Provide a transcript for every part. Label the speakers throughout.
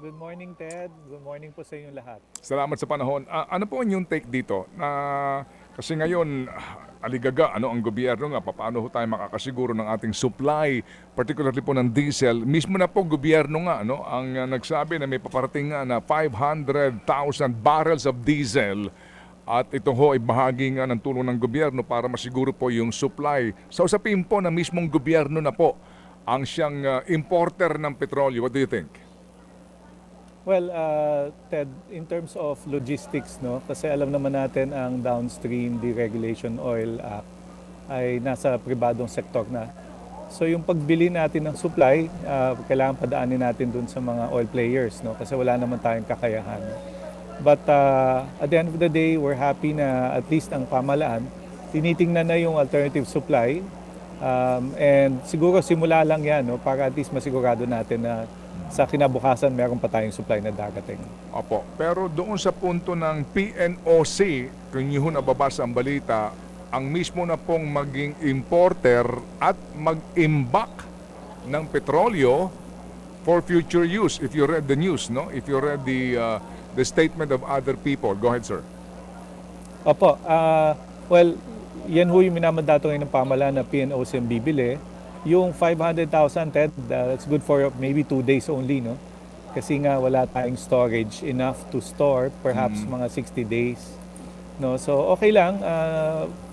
Speaker 1: Good morning, Ted. Good morning po sa inyong lahat.
Speaker 2: Salamat sa panahon. Ano po ang inyong take dito? Kasi ngayon, aligaga, ano ang gobyerno nga, paano ho tayo makakasiguro ng ating supply, particularly po ng diesel. Mismo na po gobyerno nga, ano, ang nagsabi na may paparating nga na 500,000 barrels of diesel at ito ho ay bahagi nga ng tulong ng gobyerno para masiguro po yung supply. Sa usapin po na mismong gobyerno na po ang siyang importer ng petrolyo. What do you think?
Speaker 1: Well, Ted, in terms of logistics, no, kasi alam naman natin ang Downstream Deregulation Oil Act ay nasa pribadong sektor na. So yung pagbili natin ng supply, kailangan padaanin natin dun sa mga oil players, no, kasi wala naman tayong kakayahan. But at the end of the day, we're happy na at least ang pamalaan, tinitingnan na yung alternative supply. And siguro simula lang yan, no, para at least masigurado natin na sa kinabukasan meron pa tayong supply na darating.
Speaker 2: Opo, pero doon sa punto ng PNOC, kung nyo nababasa ang balita, ang mismo na pong maging importer at mag-imbak ng petrolyo for future use. If you read the news, no? If you read the statement of other people. Go ahead, sir.
Speaker 1: Opo, well, yan ho yung minamandato ngayon ng pamahalaan na PNOC ang bibili. Yung 500,000, Ted, that's good for maybe 2 days only, no? Kasi nga wala tayong storage enough to store perhaps mga 60 days. No? So okay lang,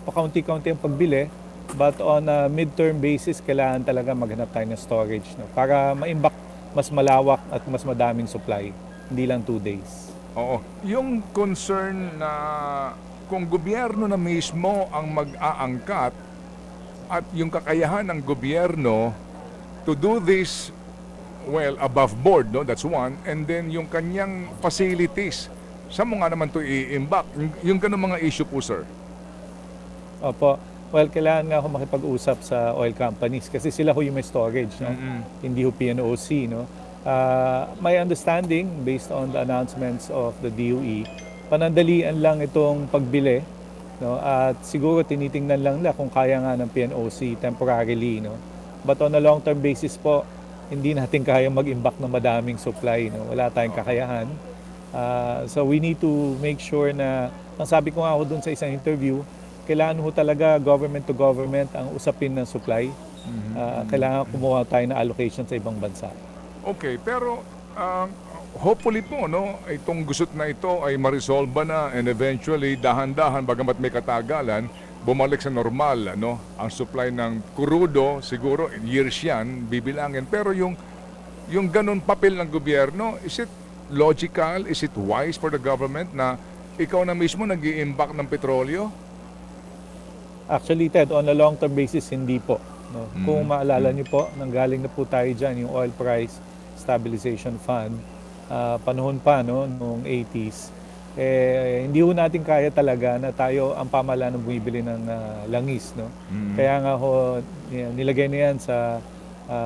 Speaker 1: pakaunti-kaunti ang pagbili, but on a midterm basis, kailangan talaga maghanap tayo ng storage, no? Para maimbak mas malawak at mas madaming supply, hindi lang 2 days.
Speaker 2: Oo. Yung concern na kung gobyerno na mismo ang mag-aangkat at yung kakayahan ng gobyerno to do this, well, above board, no? That's one. And then yung kanyang facilities, saan mo nga naman to i-imbak? Yung ganun mga issue po, sir.
Speaker 1: Opo. Well, kailangan nga ako makipag-usap sa oil companies kasi sila ho yung may storage, no? Hindi ho PNOC, no? My understanding, based on the announcements of the DOE, panandalian lang itong pagbili, no? At siguro tinitingnan lang nila kung kaya nga ng PNOC temporarily, no? But on a long-term basis po, hindi natin kaya mag-imbak ng madaming supply, no? Wala tayong kakayahan. So we need to make sure na, ang sabi ko nga ako dun sa isang interview, kailangan ho talaga government to government ang usapin ng supply. Kailangan kumuha tayo ng allocation sa ibang bansa.
Speaker 2: Okay, pero hopefully po, no, itong gusot na ito ay marisolba na and eventually dahan-dahan bagamat may katagalan, bumalik sa normal, no, ang supply ng krudo, siguro years yan, bibilangin. Pero yung ganun papel ng gobyerno, is it logical, is it wise for the government na ikaw na mismo nag-i-imbak ng petrolyo?
Speaker 1: Actually, Ted, on a long-term basis, hindi po. No? Kung maalala niyo po, nanggaling na po tayo dyan, yung Oil Price Stabilization Fund, panahon pa, no, noong 80s, hindi ho natin kaya talaga na tayo ang pamahalaan ng bumibili ng langis. No? Kaya nga ho, nilagay na yan sa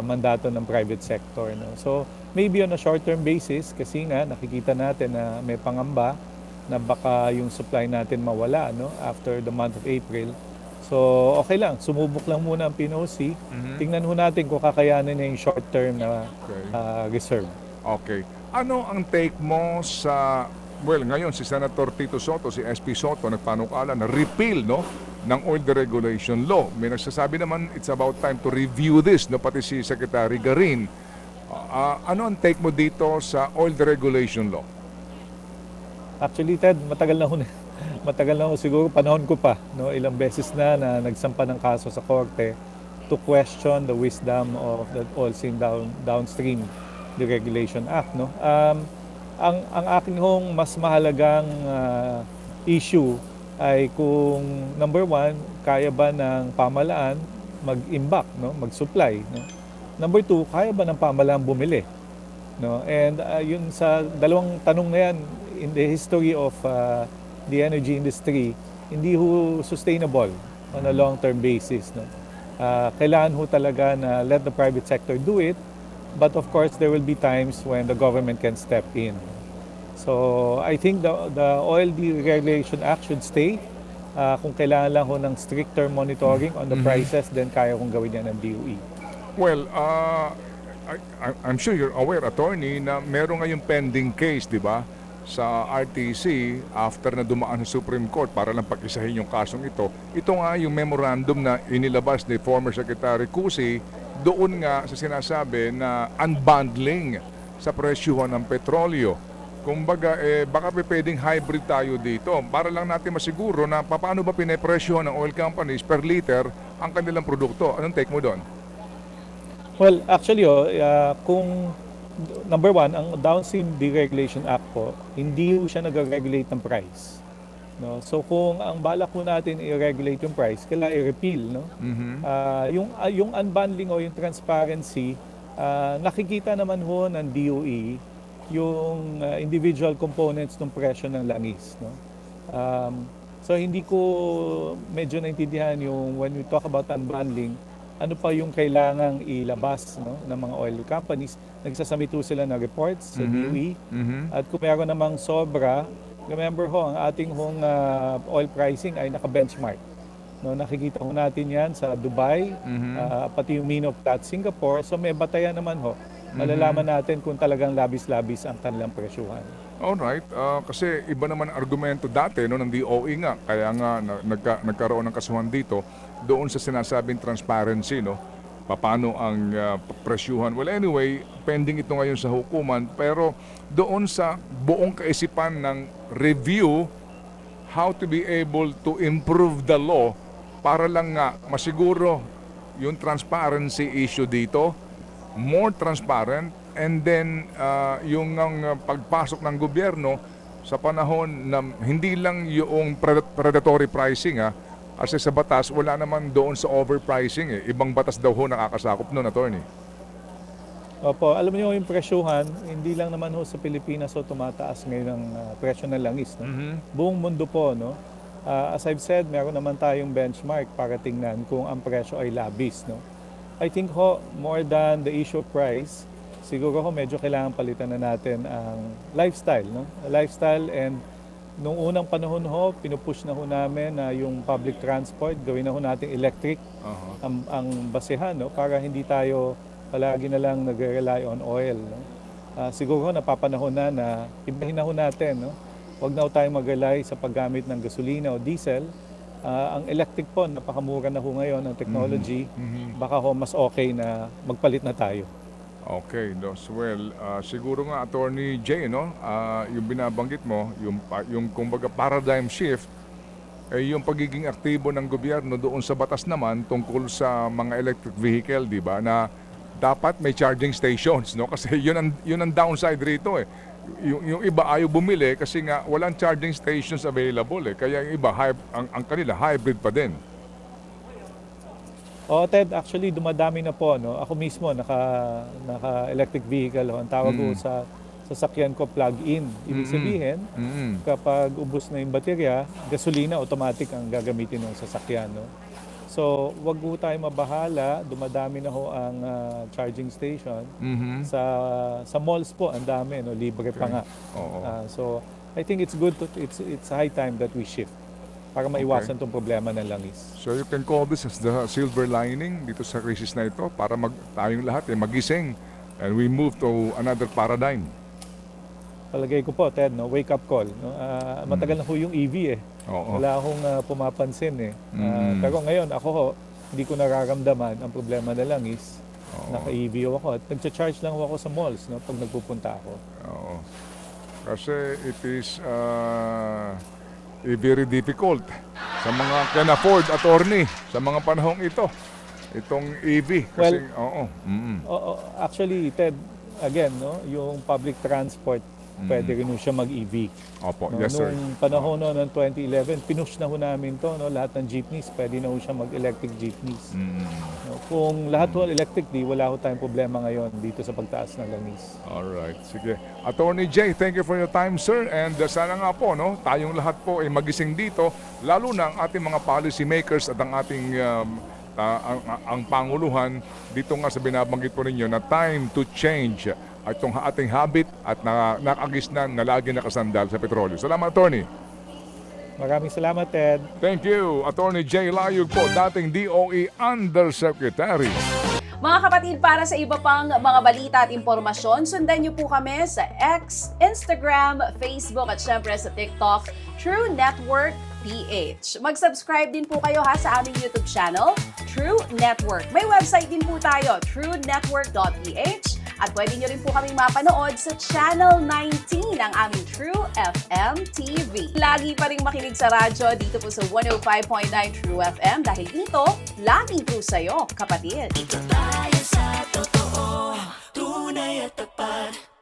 Speaker 1: mandato ng private sector. No? So, maybe on a short-term basis, kasi nga nakikita natin na may pangamba na baka yung supply natin mawala, no, after the month of April. So, okay lang. Sumubok lang muna ang PNOC. Tingnan ho natin kung kakayanin niya yung short-term na reserve.
Speaker 2: Okay. Ano ang take mo sa, well, ngayon si Senator Tito Soto, si SP Soto, nagpanukala na repeal, no, ng oil deregulation law. May nagsasabi naman it's about time to review this, no, pati si Secretary Garin. Ano ang take mo dito sa oil deregulation law?
Speaker 1: Actually, Ted, matagal na ho, siguro panahon ko pa, no, ilang beses na nagsampa ng kaso sa korte to question the wisdom of the Oil Seam Downstream Deregulation Act, no. Ang aking hong mas mahalagang issue ay kung number one, kaya ba ng pamahalaan mag-imbak, no, mag-supply, no. Number two, kaya ba ng pamahalaan bumili, no. And yun sa dalawang tanong na yan, in the history of the energy industry, hindi ho sustainable on a long-term basis. No? Kailangan ho talaga na let the private sector do it, but of course there will be times when the government can step in. So I think the Oil Deregulation Act should stay. Kung kailangan lang ho ng stricter monitoring on the prices, then kaya kong gawin yan ng DOE.
Speaker 2: Well, I'm sure you're aware, attorney, na meron ngayong pending case, di ba, sa RTC after na dumaan sa Supreme Court para lang pag-isahin yung kasong ito. Ito nga yung memorandum na inilabas ni former Secretary Cusi doon nga sa sinasabi na unbundling sa presyuhan ng petrolyo. Kumbaga, baka pwedeng hybrid tayo dito para lang natin masiguro na paano ba pinepresyohan ng oil companies per liter ang kanilang produkto. Anong take mo doon?
Speaker 1: Well, actually, kung number one, ang Downstream Deregulation Act po, hindi po siya nag-regulate ng price. No? So kung ang balak po natin i-regulate yung price, kailangan i-repeal. No? Yung unbundling o yung transparency, nakikita naman ho ng DOE yung individual components ng presyo ng langis. No? So hindi ko medyo naintindihan yung when we talk about unbundling, ano pa yung kailangang ilabas, no, ng mga oil companies. Nagsasubmit sila ng reports sa DOE. At kung meron namang sobra, remember ho, ang ating oil pricing ay naka-benchmark. No, nakikita ho natin yan sa Dubai, pati yung Mino Platts Singapore. So may batayan naman ho. Malalaman natin kung talagang labis-labis ang kanilang presyuhan.
Speaker 2: Alright, kasi iba naman ang argumento dati no, ng DOE nga, kaya nga nagkaroon ng kasuhan dito doon sa sinasabing transparency, no, paano ang presyuhan. Well anyway, pending ito ngayon sa hukuman, pero doon sa buong kaisipan ng review, how to be able to improve the law para lang nga masiguro yung transparency issue dito, more transparent, and then yung pagpasok ng gobyerno sa panahon na hindi lang yung predatory pricing kasi sa batas wala naman doon sa overpricing ibang batas daw ho nakakasakop noon, attorney.
Speaker 1: Opo, alam niyo yung presyuhan, hindi lang naman ho sa Pilipinas tumataas ngayon ang presyo ng langis. No? Buong mundo po, no? As I've said, meron naman tayong benchmark para tingnan kung ang presyo ay labis. No? I think ho, more than the issue of price, siguro ho medyo kailangan palitan na natin ang lifestyle. No? Lifestyle, and nung unang panahon ho, pinupush na ho namin na yung public transport, gawin na ho natin electric ang basehan, no? Para hindi tayo palagi na lang nag-rely on oil. No? Siguro ho, napapanahon na ibahin na ho natin. No? Huwag na ho tayong mag-rely sa paggamit ng gasolina o diesel. Ang electric po, napakamura na ho ngayon ang technology. Baka ho mas okay na magpalit na tayo.
Speaker 2: Okay, well, siguro nga Attorney Jay, no, yung binabanggit mo, yung kumbaga paradigm shift, yung pagiging aktibo ng gobyerno doon sa batas naman tungkol sa mga electric vehicle, di ba, na dapat may charging stations, no, kasi yun ang downside rito yung iba ayaw bumili kasi nga walang charging stations available kaya yung iba ang kanila hybrid pa din.
Speaker 1: Ted, actually dumadami na po, no. Ako mismo naka electric vehicle ho. Ang tawag ko sa sasakyan ko plug-in. Ibig sabihin, kapag ubos na yung baterya, gasolina automatic ang gagamitin ng sasakyan, no. So, wag po tayo mabahala, dumadami na ho ang charging station. Sa malls po, ang dami, no, libre pa nga. So, I think it's good it's high time that we shift para maiwasan tong problema ng langis.
Speaker 2: So you can call this as the silver lining dito sa crisis na ito para tayong lahat magising and we move to another paradigm.
Speaker 1: Palagay ko po, Ted, no, wake up call. No? Matagal na ho yung EV Wala akong pumapansin Pero ngayon, ako ho, hindi ko nararamdaman ang problema na langis. Naka-EV ako at nagcha-charge lang ako sa malls, no, pag nagpupunta ako.
Speaker 2: Kasi it is very difficult sa mga can afford, attorney, sa mga panahong ito. Itong EV kasi
Speaker 1: actually, Ted, again, no, yung public transport, pwede rin siya mag-EV.
Speaker 2: Opo,
Speaker 1: No,
Speaker 2: yes sir.
Speaker 1: nung panahon no, ng 2011, pinush na ho namin to, no, lahat ng jeepneys, pwede na ho siya mag-electric jeepneys. No, kung lahat ho electric, wala ho tayong problema ngayon dito sa pagtaas ng langis.
Speaker 2: Alright, sige. Attorney Jay, thank you for your time, sir. And sana nga po, no, tayong lahat po ay magising dito, lalo na ang ating mga policy makers at ang ating ang Panguluhan dito nga sa binabanggit po ninyo na time to change itong ating habit at nakagisnan na lagi nakasandal sa petrolyo. Salamat, Attorney.
Speaker 1: Maraming salamat, Ted.
Speaker 2: Thank you, Attorney Jay Layug po, dating DOE Undersecretary.
Speaker 3: Mga kapatid, para sa iba pang mga balita at impormasyon, sundan niyo po kami sa X, Instagram, Facebook at syempre sa TikTok, True Network PH. Mag-subscribe din po kayo ha sa aming YouTube channel, True Network. May website din po tayo, truenetwork.ph, at pwede nyo rin po kaming mapanood sa Channel 19 ang aming True FM TV. Lagi pa rin makinig sa radyo dito po sa 105.9 True FM dahil dito, laging true sa'yo, kapatid.
Speaker 4: Tayo sa totoo, tunay at tapat.